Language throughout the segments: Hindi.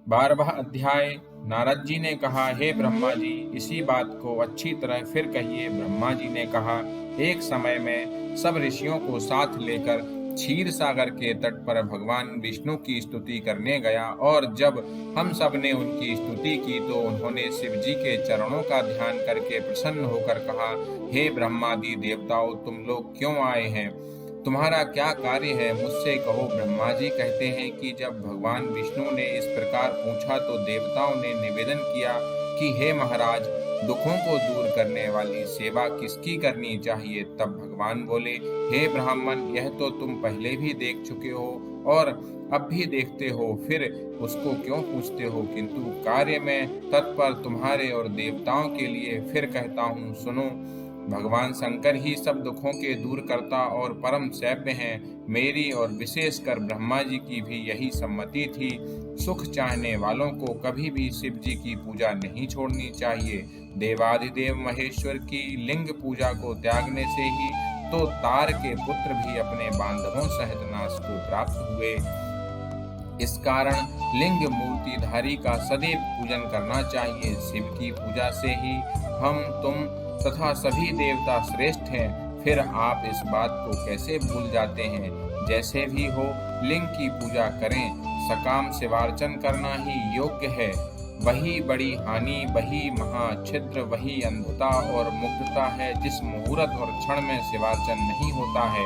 12वां अध्याय। नारद जी ने कहा, हे ब्रह्मा जी, इसी बात को अच्छी तरह फिर कहिए। ब्रह्मा जी ने कहा, एक समय में सब ऋषियों को साथ लेकर क्षीर सागर के तट पर भगवान विष्णु की स्तुति करने गया, और जब हम सब ने उनकी स्तुति की तो उन्होंने शिव जी के चरणों का ध्यान करके प्रसन्न होकर कहा, हे ब्रह्मादि देवताओं, तुम लोग क्यों आए हैं? तुम्हारा क्या कार्य है? मुझसे कहो। ब्रह्मा जी कहते हैं कि जब भगवान विष्णु ने इस प्रकार पूछा तो देवताओं ने निवेदन किया कि हे महाराज, दुखों को दूर करने वाली सेवा किसकी करनी चाहिए? तब भगवान बोले, हे ब्राह्मण, यह तो तुम पहले भी देख चुके हो और अब भी देखते हो, फिर उसको क्यों पूछते हो? किंतु कार्य में तत्पर तुम्हारे और देवताओं के लिए फिर कहता हूँ, सुनो। भगवान शंकर ही सब दुखों के दूर करता और परम सैव्य हैं। मेरी और विशेषकर ब्रह्मा जी की भी यही सम्मति थी। सुख चाहने वालों को कभी भी शिव जी की पूजा नहीं छोड़नी चाहिए। देवाधिदेव महेश्वर की लिंग पूजा को त्यागने से ही तो तार के पुत्र भी अपने बांधवों सहित नाश को प्राप्त हुए। इस कारण लिंग मूर्तिधारी का सदैव पूजन करना चाहिए। शिव की पूजा से ही हम, तुम तथा सभी देवता श्रेष्ठ हैं। फिर आप इस बात को कैसे भूल जाते हैं? जैसे भी हो, लिंग की पूजा करें। सकाम शिवार्चन करना ही योग्य है। वही बड़ी हानि, वही महाछिद्र, वही अंधता और मुग्धता है जिस मुहूर्त और क्षण में शिवार्चन नहीं होता है।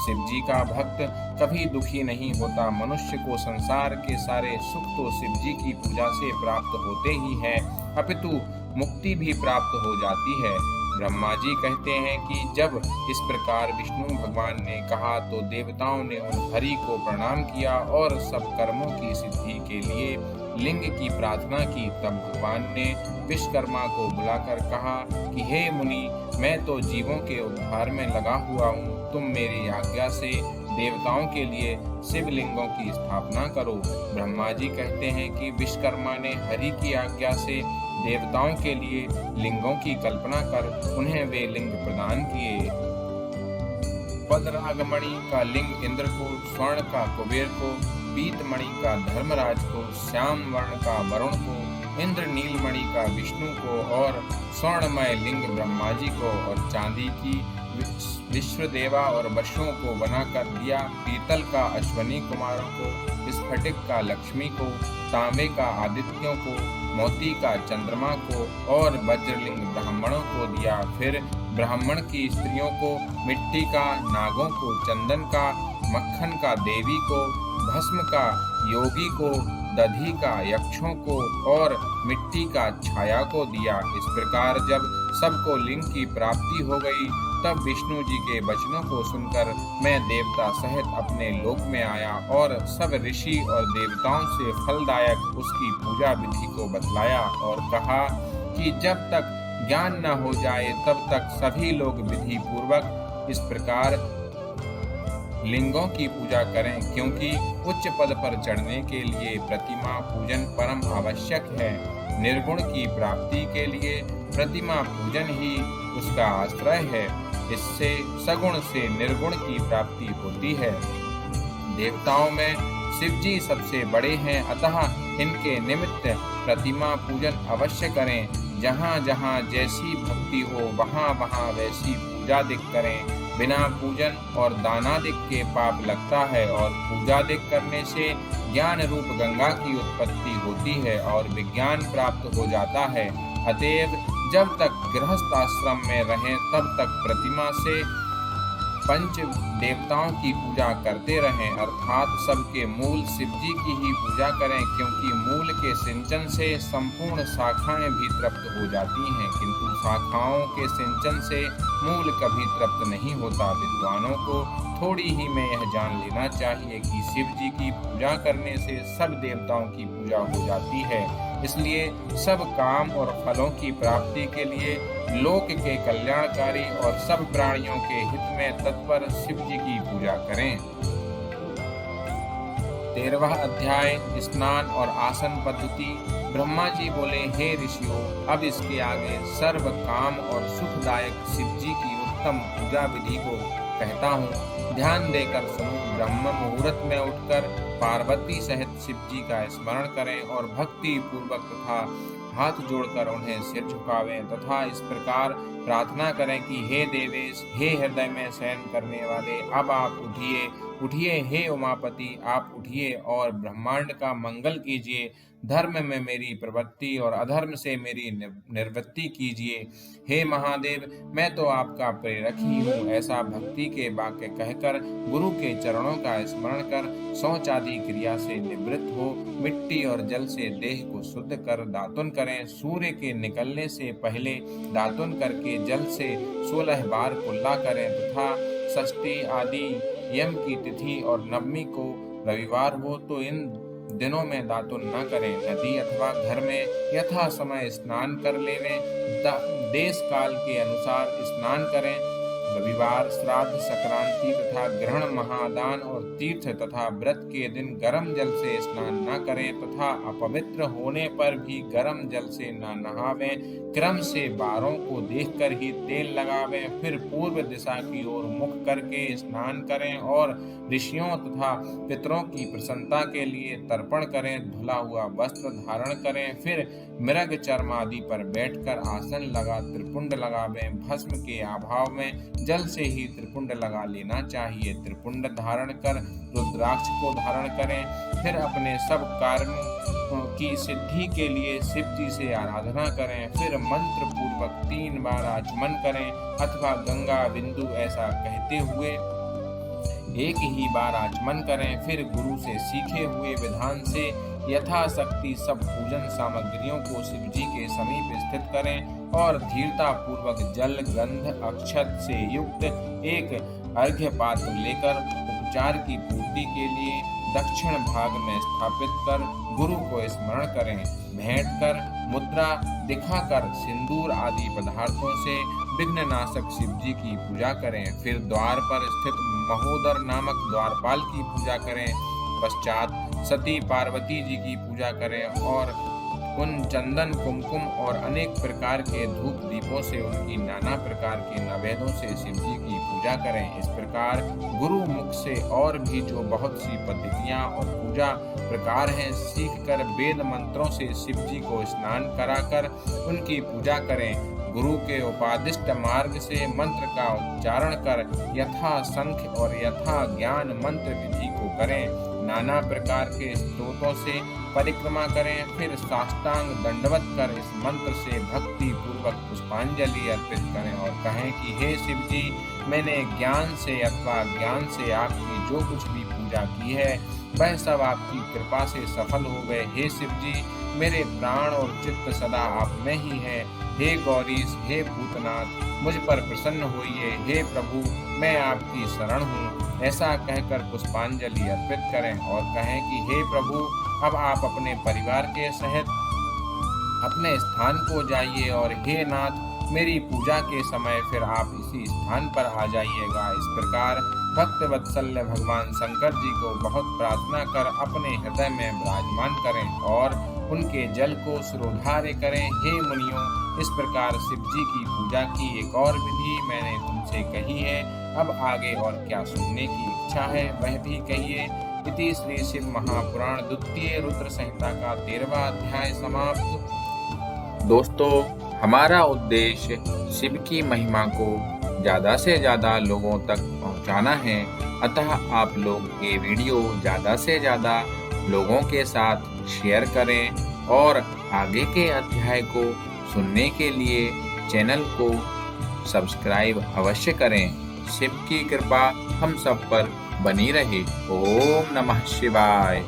शिव जी का भक्त कभी दुखी नहीं होता। मनुष्य को संसार के सारे सुख तो शिव जी की पूजा से प्राप्त होते ही हैं, अपितु मुक्ति भी प्राप्त हो जाती है। ब्रह्मा जी कहते हैं कि जब इस प्रकार विष्णु भगवान ने कहा तो देवताओं ने उन हरि को प्रणाम किया और सब कर्मों की सिद्धि के लिए लिंग की प्रार्थना की। तब भगवान ने विश्वकर्मा को बुलाकर कहा कि हे मुनि, मैं तो जीवों के उद्धार में लगा हुआ हूँ। तुम मेरी आज्ञा से देवताओं के लिए शिवलिंगों की स्थापना करो। ब्रह्मा जी कहते हैं कि विश्वकर्मा ने हरि की आज्ञा से देवताओं के लिए लिंगों की कल्पना कर उन्हें वे लिंग प्रदान किए। पद्मरागमणि का लिंग इंद्र को, स्वर्ण का कुबेर को, पीतमणि का धर्मराज को, श्याम वर्ण का वरुण को, इंद्र नीलमणि का विष्णु को और स्वर्णमय लिंग ब्रह्मा जी को, और चांदी की विश्वदेवा और वशुओं को बनाकर दिया। पीतल का अश्वनी कुमारों को, स्फटिक का लक्ष्मी को, तांबे का आदित्यों को, मोती का चंद्रमा को और वज्रलिंग ब्राह्मणों को दिया। फिर ब्राह्मण की स्त्रियों को मिट्टी का, नागों को चंदन का, मक्खन का देवी को, भस्म का योगी को, दधी का यक्षों को और मिट्टी का छाया को दिया। इस प्रकार जब सबको लिंग की प्राप्ति हो गई तब विष्णु जी के वचनों को सुनकर मैं देवता सहित अपने लोक में आया और सब ऋषि और देवताओं से फलदायक उसकी पूजा विधि को बतलाया और कहा कि जब तक ज्ञान न हो जाए तब तक सभी लोग विधि पूर्वक इस प्रकार लिंगों की पूजा करें, क्योंकि उच्च पद पर चढ़ने के लिए प्रतिमा पूजन परम आवश्यक है। निर्गुण की प्राप्ति के लिए प्रतिमा पूजन ही उसका आश्रय है। इससे सगुण से निर्गुण की प्राप्ति होती है। देवताओं में शिव जी सबसे बड़े हैं, अतः इनके निमित्त प्रतिमा पूजन अवश्य करें। जहाँ जहाँ जैसी भक्ति हो वहाँ वहाँ वैसी पूजादिक करें। बिना पूजन और दानादिक के पाप लगता है और पूजादिक करने से ज्ञान रूप गंगा की उत्पत्ति होती है और विज्ञान प्राप्त हो जाता है। अतएव जब तक गृहस्थ आश्रम में रहें तब तक प्रतिमा से पंच देवताओं की पूजा करते रहें, अर्थात सबके मूल शिव जी की ही पूजा करें, क्योंकि मूल के सिंचन से संपूर्ण शाखाएं भी तृप्त हो जाती हैं, किंतु शाखाओं के सिंचन से मूल कभी तृप्त नहीं होता। विद्वानों को थोड़ी ही में यह जान लेना चाहिए कि शिव जी की पूजा करने से सब देवताओं की पूजा हो जाती है। इसलिए सब काम और फलों की प्राप्ति के लिए लोक के कल्याणकारी और सब प्राणियों के हित में तत्पर शिव जी की पूजा करें। 13वां अध्याय स्नान और आसन पद्धति। ब्रह्मा जी बोले, हे ऋषियों, अब इसके आगे सर्व काम और सुखदायक शिव जी की उत्तम पूजा विधि को कहता हूँ, ध्यान देकर सुनो। ब्रह्म मुहूर्त में उठकर पार्वती सहित शिव जी का स्मरण करें और भक्ति पूर्वक तथा हाथ जोड़कर उन्हें सिर झुकावें तथा इस प्रकार प्रार्थना करें कि हे देवेश, हे हृदय में शयन करने वाले, अब आप उठिए, उठिए, हे उमापति, आप उठिए और ब्रह्मांड का मंगल कीजिए। धर्म में मेरी प्रवृत्ति और अधर्म से मेरी निवृत्ति कीजिए। हे महादेव, मैं तो आपका प्रेरक ही हूँ। ऐसा भक्ति के वाक्य कहकर गुरु के चरणों का स्मरण कर शौच आदि क्रिया से निवृत्त हो मिट्टी और जल से देह को शुद्ध कर दातुन करें। सूर्य के निकलने से पहले दातुन करके जल से 16 बार कुल्ला करें तथा षष्ठी आदि यम की तिथि और नवमी को रविवार हो तो इन दिनों में दातुन न करें। नदी अथवा घर में यथा समय स्नान कर लेवें। देश काल के अनुसार स्नान करें। रविवार, श्राद्ध, संक्रांति तथा ग्रहण, महादान और तीर्थ तथा व्रत के दिन गर्म जल से स्नान न करें तथा अपवित्र होने पर भी गर्म जल से न नहावें। क्रम से बारों को देखकर ही तेल लगावें। फिर पूर्व दिशा की ओर मुख करके स्नान करें और ऋषियों तथा पितरों की प्रसन्नता के लिए तर्पण करें। धुला हुआ वस्त्र धारण करें। फिर मृग चर्म आदि पर बैठकर आसन लगा त्रिपुंड लगावें। भस्म के अभाव में जल से ही त्रिपुंड लगा लेना चाहिए। त्रिपुंड धारण कर रुद्राक्ष को धारण करें। फिर अपने सब कार्यों की सिद्धि के लिए शिव जी से आराधना करें। फिर मंत्र पूर्वक 3 बार आचमन करें अथवा गंगा बिंदु ऐसा कहते हुए एक ही बार आचमन करें। फिर गुरु से सीखे हुए विधान से यथाशक्ति सब पूजन सामग्रियों को शिव जी के समीप स्थित करें और धीरता पूर्वक जल, गंध, अक्षत से युक्त एक अर्घ्य पात्र लेकर उपचार की पूर्ति के लिए दक्षिण भाग में स्थापित कर गुरु को स्मरण करें। भेंट कर मुद्रा दिखाकर सिंदूर आदि पदार्थों से विघ्ननाशक शिव जी की पूजा करें। फिर द्वार पर स्थित महोदर नामक द्वारपाल की पूजा करें। पश्चात सती पार्वती जी की पूजा करें और उन चंदन, कुमकुम और अनेक प्रकार के धूप दीपों से उनकी नाना प्रकार के नैवेद्यों से शिव जी की पूजा करें। इस प्रकार गुरु मुख से और भी जो बहुत सी पद्धतियां और पूजा प्रकार हैं सीख कर वेद मंत्रों से शिव जी को स्नान कराकर उनकी पूजा करें। गुरु के उपादिष्ट मार्ग से मंत्र का उच्चारण कर यथा संख्य और यथा ज्ञान मंत्र विधि को करें। नाना प्रकार के स्तोत्रों से परिक्रमा करें। फिर साष्टांग दंडवत कर इस मंत्र से भक्ति पूर्वक पुष्पांजलि अर्पित करें और कहें कि हे शिव जी, मैंने ज्ञान से अथवा ज्ञान से आपकी जो कुछ भी पूजा की है वह सब आपकी कृपा से सफल हो गए। हे शिव जी, मेरे प्राण और चित्त सदा आप में ही है। हे गौरीश, हे भूतनाथ, मुझ पर प्रसन्न होइए। हे प्रभु, मैं आपकी शरण हूँ। ऐसा कहकर पुष्पांजलि अर्पित करें और कहें कि हे प्रभु, अब आप अपने परिवार के सहित अपने स्थान को जाइए और हे नाथ, मेरी पूजा के समय फिर आप इसी स्थान पर आ जाइएगा। इस प्रकार भक्त वत्सल्य भगवान शंकर जी को बहुत प्रार्थना कर अपने हृदय में विराजमान करें और उनके जल को सिरोधार्य करें। हे मुनियों, इस प्रकार शिव जी की पूजा की एक और विधि मैंने तुमसे कही है। अब आगे और क्या सुनने की इच्छा है वह भी कहिए। इति श्री शिव महापुराण द्वितीय रुद्र संहिता का 13वां अध्याय समाप्त। दोस्तों, हमारा उद्देश्य शिव की महिमा को ज़्यादा से ज़्यादा लोगों तक पहुंचाना है। अतः आप लोग ये वीडियो ज़्यादा से ज़्यादा लोगों के साथ शेयर करें और आगे के अध्याय को सुनने के लिए चैनल को सब्सक्राइब अवश्य करें। शिव की कृपा हम सब पर बनी रहे। ओम नमः शिवाय।